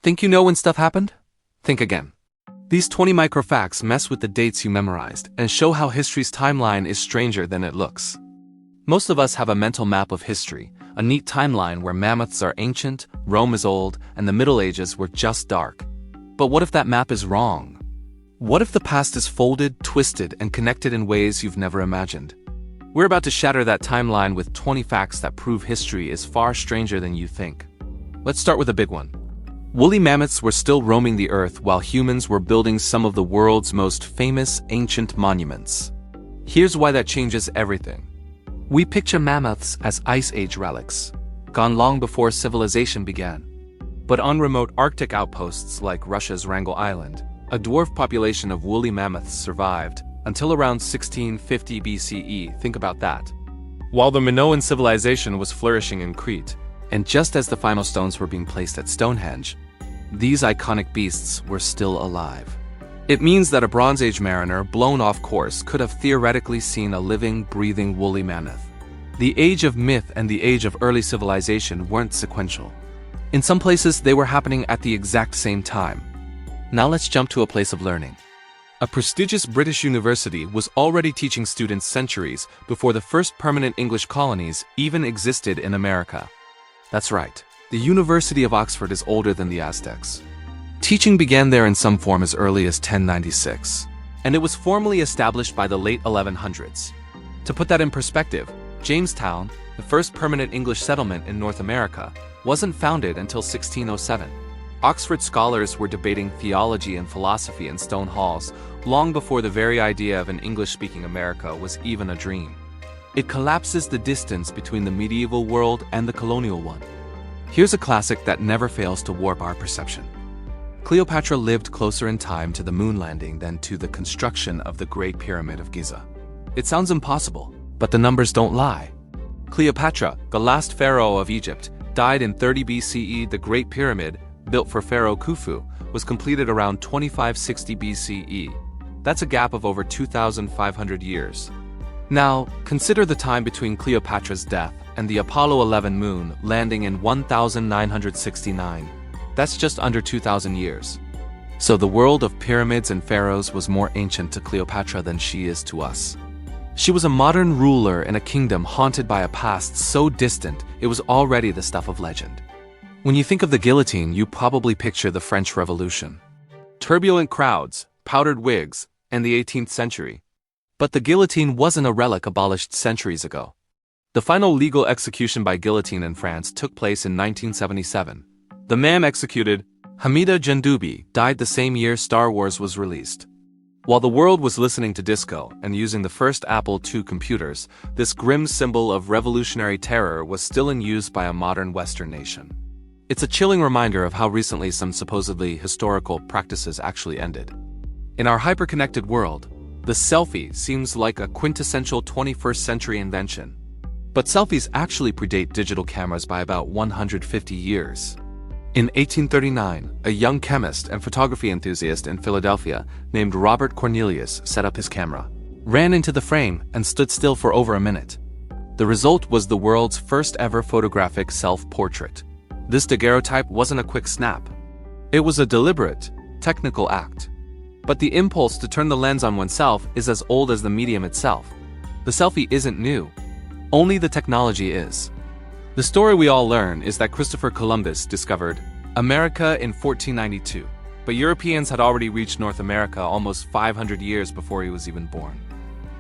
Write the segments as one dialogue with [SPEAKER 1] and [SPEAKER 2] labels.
[SPEAKER 1] Think you know when stuff happened? Think again. These 20 microfacts mess with the dates you memorized and show how history's timeline is stranger than it looks. Most of us have a mental map of history, a neat timeline where mammoths are ancient, Rome is old, and the Middle Ages were just dark. But what if that map is wrong? What if the past is folded, twisted, and connected in ways you've never imagined? We're about to shatter that timeline with 20 facts that prove history is far stranger than you think. Let's start with a big one. Woolly mammoths were still roaming the earth while humans were building some of the world's most famous ancient monuments. Here's why that changes everything. We picture mammoths as Ice Age relics, gone long before civilization began. But on remote Arctic outposts like Russia's Wrangel Island, a dwarf population of woolly mammoths survived until around 1650 BCE. Think about that. While the Minoan civilization was flourishing in Crete, and just as the final stones were being placed at Stonehenge, these iconic beasts were still alive. It means that a Bronze Age mariner blown off course could have theoretically seen a living, breathing woolly mammoth. The age of myth and the age of early civilization weren't sequential. In some places, they were happening at the exact same time. Now let's jump to a place of learning. A prestigious British university was already teaching students centuries before the first permanent English colonies even existed in America. That's right, the University of Oxford is older than the Aztecs. Teaching began there in some form as early as 1096, and it was formally established by the late 1100s. To put that in perspective, Jamestown, the first permanent English settlement in North America, wasn't founded until 1607. Oxford scholars were debating theology and philosophy in stone halls long before the very idea of an English-speaking America was even a dream. It collapses the distance between the medieval world and the colonial one. Here's a classic that never fails to warp our perception. Cleopatra lived closer in time to the moon landing than to the construction of the Great Pyramid of Giza. It sounds impossible, but the numbers don't lie. Cleopatra, the last pharaoh of Egypt, died in 30 BCE. The Great Pyramid, built for Pharaoh Khufu, was completed around 2560 BCE. That's a gap of over 2,500 years. Now, consider the time between Cleopatra's death and the Apollo 11 moon landing in 1969. That's just under 2,000 years. So the world of pyramids and pharaohs was more ancient to Cleopatra than she is to us. She was a modern ruler in a kingdom haunted by a past so distant it was already the stuff of legend. When you think of the guillotine, you probably picture the French Revolution. Turbulent crowds, powdered wigs, and the 18th century. But the guillotine wasn't a relic abolished centuries ago. The final legal execution by guillotine in France took place in 1977. The man executed, Hamida Jandoubi, died the same year Star Wars was released. While the world was listening to disco and using the first Apple II computers, this grim symbol of revolutionary terror was still in use by a modern Western nation. It's a chilling reminder of how recently some supposedly historical practices actually ended. In our hyper-connected world, the selfie seems like a quintessential 21st century invention. But selfies actually predate digital cameras by about 150 years. In 1839, a young chemist and photography enthusiast in Philadelphia named Robert Cornelius set up his camera, ran into the frame, and stood still for over a minute. The result was the world's first ever photographic self-portrait. This daguerreotype wasn't a quick snap. It was a deliberate, technical act. But the impulse to turn the lens on oneself is as old as the medium itself. The selfie isn't new. Only the technology is. The story we all learn is that Christopher Columbus discovered America in 1492, but Europeans had already reached North America almost 500 years before he was even born.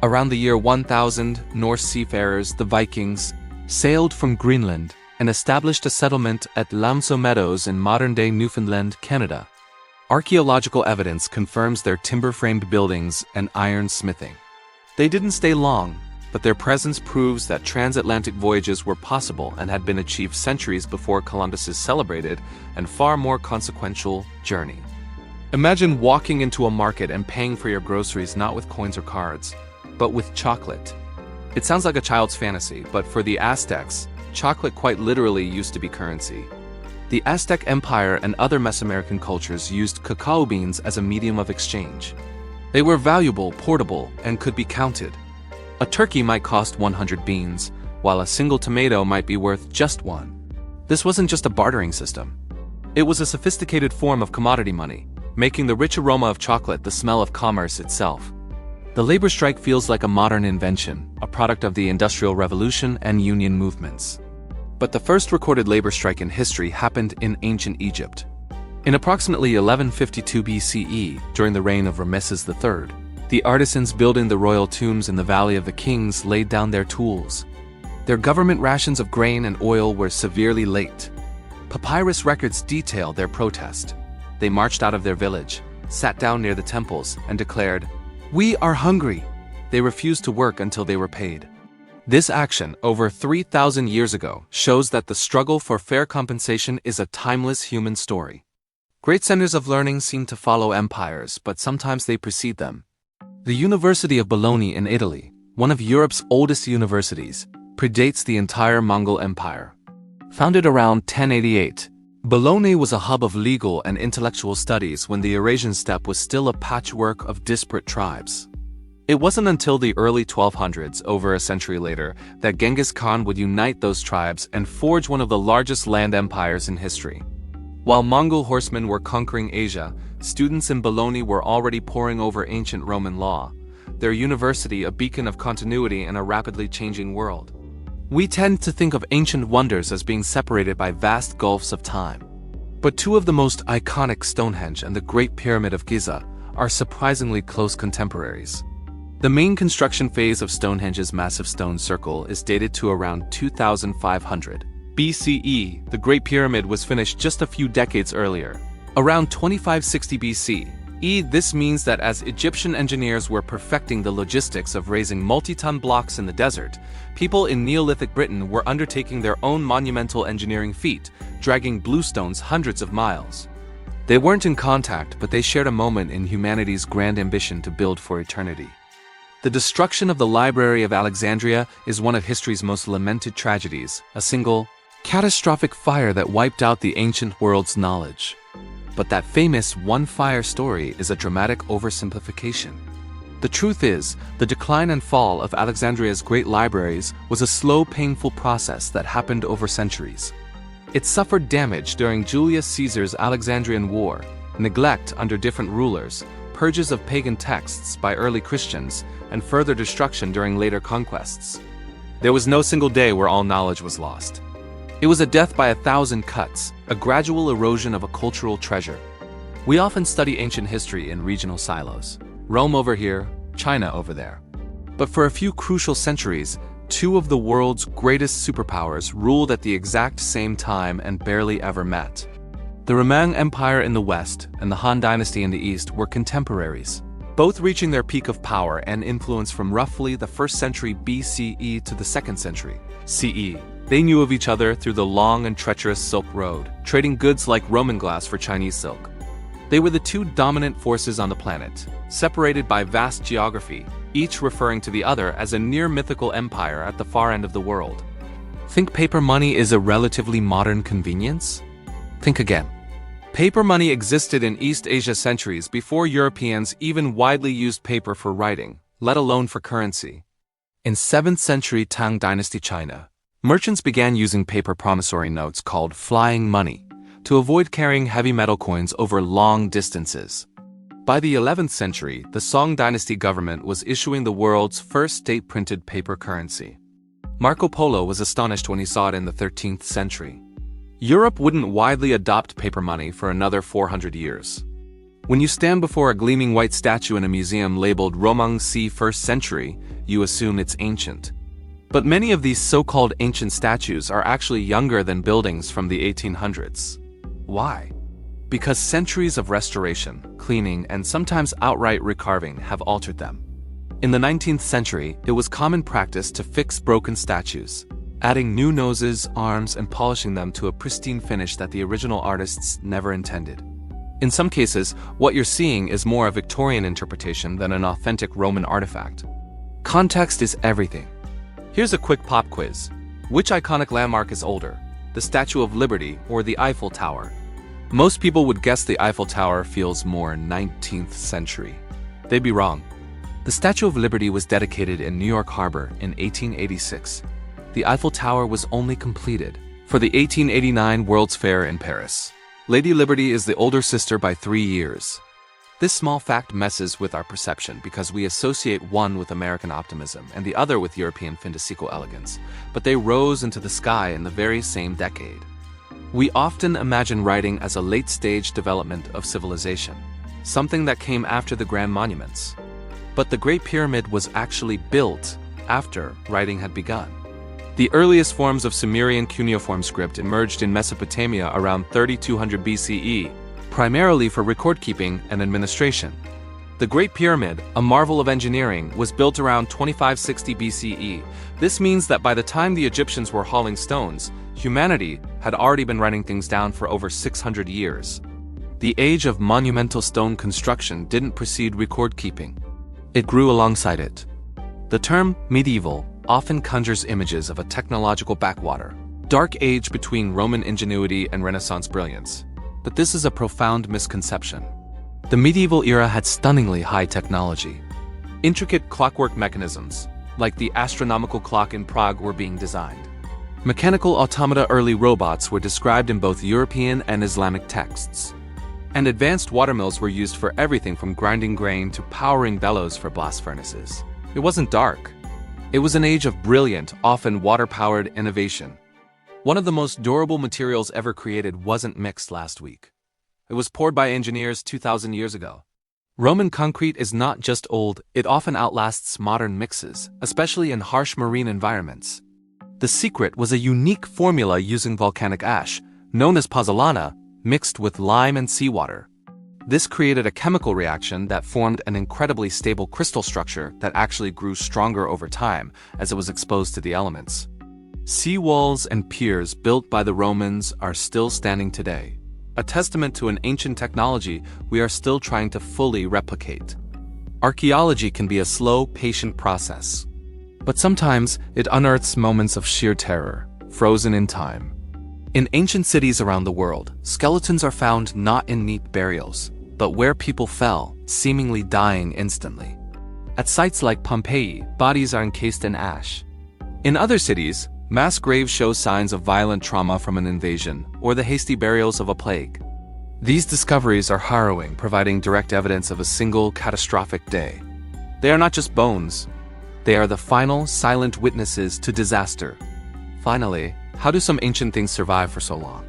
[SPEAKER 1] Around the year 1000, Norse seafarers, the Vikings, sailed from Greenland and established a settlement at Lamso Meadows in modern-day Newfoundland, Canada. Archaeological evidence confirms their timber-framed buildings and iron smithing. They didn't stay long, but their presence proves that transatlantic voyages were possible and had been achieved centuries before Columbus's celebrated and far more consequential journey. Imagine walking into a market and paying for your groceries not with coins or cards, but with chocolate. It sounds like a child's fantasy, but for the Aztecs, chocolate quite literally used to be currency. The Aztec Empire and other Mesoamerican cultures used cacao beans as a medium of exchange. They were valuable, portable, and could be counted. A turkey might cost 100 beans, while a single tomato might be worth just one. This wasn't just a bartering system. It was a sophisticated form of commodity money, making the rich aroma of chocolate the smell of commerce itself. The labor strike feels like a modern invention, a product of the Industrial Revolution and union movements. But the first recorded labor strike in history happened in ancient Egypt. In approximately 1152 BCE, during the reign of Ramesses III, the artisans building the royal tombs in the Valley of the Kings laid down their tools. Their government rations of grain and oil were severely late. Papyrus records detail their protest. They marched out of their village, sat down near the temples, and declared, "We are hungry." They refused to work until they were paid. This action, over 3,000 years ago, shows that the struggle for fair compensation is a timeless human story. Great centers of learning seem to follow empires, but sometimes they precede them. The University of Bologna in Italy, one of Europe's oldest universities, predates the entire Mongol Empire. Founded around 1088, Bologna was a hub of legal and intellectual studies when the Eurasian steppe was still a patchwork of disparate tribes. It wasn't until the early 1200s, over a century later, that Genghis Khan would unite those tribes and forge one of the largest land empires in history. While Mongol horsemen were conquering Asia, students in Bologna were already poring over ancient Roman law, their university a beacon of continuity in a rapidly changing world. We tend to think of ancient wonders as being separated by vast gulfs of time. But two of the most iconic, Stonehenge and the Great Pyramid of Giza, are surprisingly close contemporaries. The main construction phase of Stonehenge's massive stone circle is dated to around 2500 BCE. The Great Pyramid was finished just a few decades earlier, around 2560 BCE. This means that as Egyptian engineers were perfecting the logistics of raising multi-ton blocks in the desert, people in Neolithic Britain were undertaking their own monumental engineering feat, dragging bluestones hundreds of miles. They weren't in contact, but they shared a moment in humanity's grand ambition to build for eternity. The destruction of the Library of Alexandria is one of history's most lamented tragedies, a single, catastrophic fire that wiped out the ancient world's knowledge. But that famous one fire story is a dramatic oversimplification. The truth is, the decline and fall of Alexandria's great libraries was a slow, painful process that happened over centuries. It suffered damage during Julius Caesar's Alexandrian War, neglect under different rulers, purges of pagan texts by early Christians, and further destruction during later conquests. There was no single day where all knowledge was lost. It was a death by 1,000 cuts, a gradual erosion of a cultural treasure. We often study ancient history in regional silos. Rome over here, China over there. But for a few crucial centuries, two of the world's greatest superpowers ruled at the exact same time and barely ever met. The Roman Empire in the west and the Han Dynasty in the east were contemporaries, both reaching their peak of power and influence from roughly the 1st century BCE to the 2nd century CE. They knew of each other through the long and treacherous Silk Road, trading goods like Roman glass for Chinese silk. They were the two dominant forces on the planet, separated by vast geography, each referring to the other as a near-mythical empire at the far end of the world. Think paper money is a relatively modern convenience? Think again. Paper money existed in East Asia centuries before Europeans even widely used paper for writing, let alone for currency. In 7th century Tang Dynasty China, merchants began using paper promissory notes called flying money to avoid carrying heavy metal coins over long distances. By the 11th century, the Song Dynasty government was issuing the world's first state-printed paper currency. Marco Polo was astonished when he saw it in the 13th century. Europe wouldn't widely adopt paper money for another 400 years. When you stand before a gleaming white statue in a museum labeled Romang C 1st century, you assume it's ancient. But many of these so-called ancient statues are actually younger than buildings from the 1800s. Why? Because centuries of restoration, cleaning, and sometimes outright recarving have altered them. In the 19th century, it was common practice to fix broken statues, adding new noses, arms, and polishing them to a pristine finish that the original artists never intended. In some cases, what you're seeing is more a Victorian interpretation than an authentic Roman artifact. Context is everything. Here's a quick pop quiz. Which iconic landmark is older, the Statue of Liberty or the Eiffel Tower? Most people would guess the Eiffel Tower feels more 19th century. They'd be wrong. The Statue of Liberty was dedicated in New York Harbor in 1886. The Eiffel Tower was only completed for the 1889 World's Fair in Paris. Lady Liberty is the older sister by 3 years. This small fact messes with our perception because we associate one with American optimism and the other with European fantastical elegance, but they rose into the sky in the very same decade. We often imagine writing as a late-stage development of civilization, something that came after the grand monuments. But the Great Pyramid was actually built after writing had begun. The earliest forms of Sumerian cuneiform script emerged in Mesopotamia around 3200 BCE, primarily for record-keeping and administration. The Great Pyramid, a marvel of engineering, was built around 2560 BCE. This means that by the time the Egyptians were hauling stones, humanity had already been writing things down for over 600 years. The age of monumental stone construction didn't precede record-keeping. It grew alongside it. The term medieval often conjures images of a technological backwater, dark age between Roman ingenuity and Renaissance brilliance. But this is a profound misconception. The medieval era had stunningly high technology. Intricate clockwork mechanisms, like the astronomical clock in Prague, were being designed. Mechanical automata, early robots, were described in both European and Islamic texts. And advanced watermills were used for everything from grinding grain to powering bellows for blast furnaces. It wasn't dark. It was an age of brilliant, often water-powered innovation. One of the most durable materials ever created wasn't mixed last week. It was poured by engineers 2,000 years ago. Roman concrete is not just old, it often outlasts modern mixes, especially in harsh marine environments. The secret was a unique formula using volcanic ash, known as pozzolana, mixed with lime and seawater. This created a chemical reaction that formed an incredibly stable crystal structure that actually grew stronger over time as it was exposed to the elements. Seawalls and piers built by the Romans are still standing today, a testament to an ancient technology we are still trying to fully replicate. Archaeology can be a slow, patient process, but sometimes it unearths moments of sheer terror, frozen in time. In ancient cities around the world, skeletons are found not in neat burials, but where people fell, seemingly dying instantly. At sites like Pompeii, bodies are encased in ash. In other cities, mass graves show signs of violent trauma from an invasion or the hasty burials of a plague. These discoveries are harrowing, providing direct evidence of a single catastrophic day. They are not just bones. They are the final, silent witnesses to disaster. Finally, how do some ancient things survive for so long?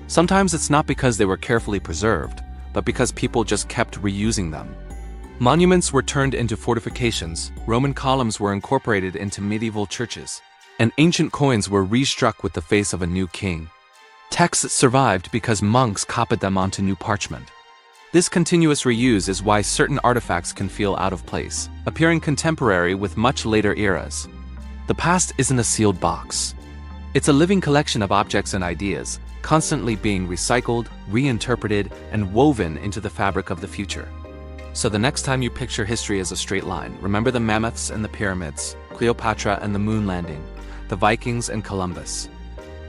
[SPEAKER 1] Sometimes it's not because they were carefully preserved, but because people just kept reusing them. Monuments were turned into fortifications, Roman columns were incorporated into medieval churches, and ancient coins were restruck with the face of a new king. Texts survived because monks copied them onto new parchment. This continuous reuse is why certain artifacts can feel out of place, appearing contemporary with much later eras. The past isn't a sealed box. It's a living collection of objects and ideas, constantly being recycled, reinterpreted, and woven into the fabric of the future. So the next time you picture history as a straight line, remember the mammoths and the pyramids, Cleopatra and the moon landing, the Vikings and Columbus.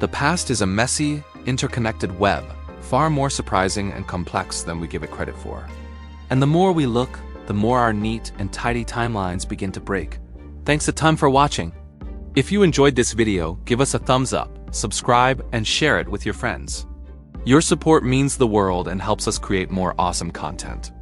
[SPEAKER 1] The past is a messy, interconnected web, far more surprising and complex than we give it credit for. And the more we look, the more our neat and tidy timelines begin to break. Thanks a ton for watching. If you enjoyed this video, give us a thumbs up, subscribe, and share it with your friends. Your support means the world and helps us create more awesome content.